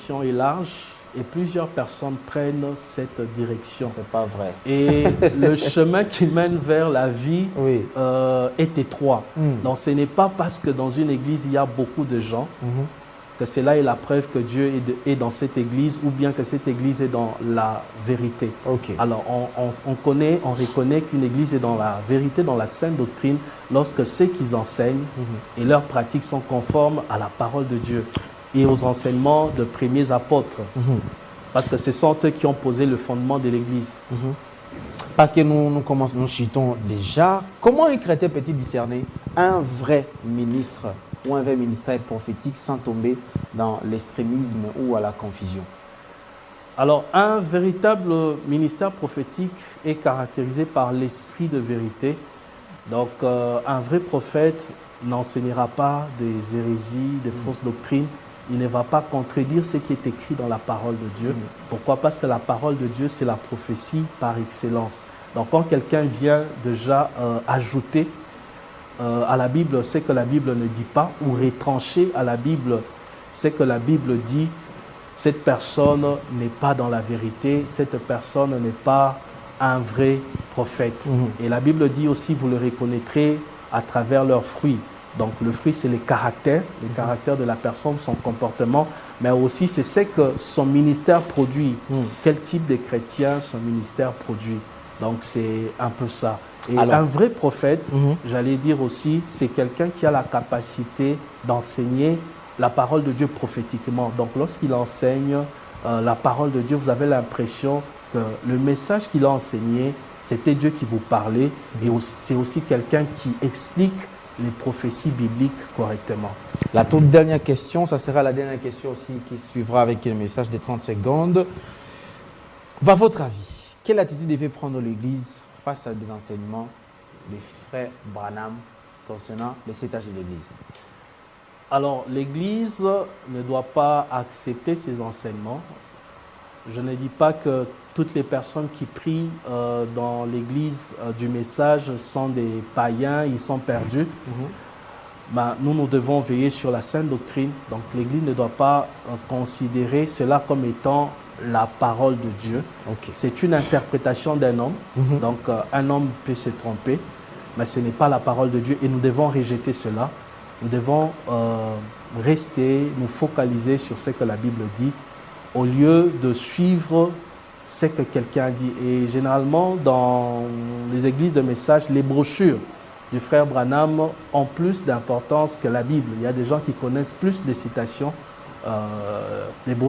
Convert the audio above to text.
direction est large et plusieurs personnes prennent cette direction. C'est pas vrai. Et le chemin qui mène vers la vie Oui. est étroit. Donc ce n'est pas parce que dans une église, il y a beaucoup de gens que cela est la preuve que Dieu est dans cette église ou bien que cette église est dans la vérité. Ok. Alors on reconnaît qu'une église est dans la vérité, dans la sainte doctrine, lorsque ceux qu'ils enseignent et leurs pratiques sont conformes à la parole de Dieu et aux enseignements de premiers apôtres. Parce que ce sont eux qui ont posé le fondement de l'église. Parce que nous chutons déjà. Comment un chrétien peut-il discerner un vrai ministre ou un vrai ministère prophétique sans tomber dans l'extrémisme ou à la confusion? Alors, un véritable ministère prophétique est caractérisé par l'esprit de vérité. Donc, un vrai prophète n'enseignera pas des hérésies, des fausses doctrines. Il ne va pas contredire ce qui est écrit dans la parole de Dieu. Pourquoi? Parce que la parole de Dieu, c'est la prophétie par excellence. Donc, quand quelqu'un vient déjà ajouter à la Bible ce que la Bible ne dit pas, ou retrancher à la Bible ce que la Bible dit, cette personne n'est pas dans la vérité, cette personne n'est pas un vrai prophète. Et la Bible dit aussi, vous le reconnaîtrez à travers leurs fruits. Donc le fruit, c'est les caractères de la personne, son comportement, mais aussi c'est ce que son ministère produit. Quel type de chrétien son ministère produit. Donc c'est un peu ça. Et alors, un vrai prophète, j'allais dire aussi, c'est quelqu'un qui a la capacité d'enseigner la parole de Dieu prophétiquement. Donc lorsqu'il enseigne la parole de Dieu, vous avez l'impression que le message qu'il a enseigné, c'était Dieu qui vous parlait. Et c'est aussi quelqu'un qui explique les prophéties bibliques correctement. La toute dernière question, ça sera la dernière question aussi qui suivra avec le message de 30 secondes. À votre avis, quelle attitude devait prendre l'Église face à des enseignements des frères Branham concernant les 7 âges de l'Église? Alors, l'Église ne doit pas accepter ces enseignements. Je ne dis pas que toutes les personnes qui prient dans l'Église du message sont des païens, ils sont perdus. Nous devons veiller sur la sainte doctrine. Donc, l'Église ne doit pas considérer cela comme étant la parole de Dieu. C'est une interprétation d'un homme. Donc, un homme peut se tromper, mais ce n'est pas la parole de Dieu et nous devons rejeter cela. Nous devons rester, nous focaliser sur ce que la Bible dit au lieu de suivre ce que quelqu'un dit. Et généralement, dans les églises de message, les brochures du frère Branham ont plus d'importance que la Bible. Il y a des gens qui connaissent plus des citations des brochures.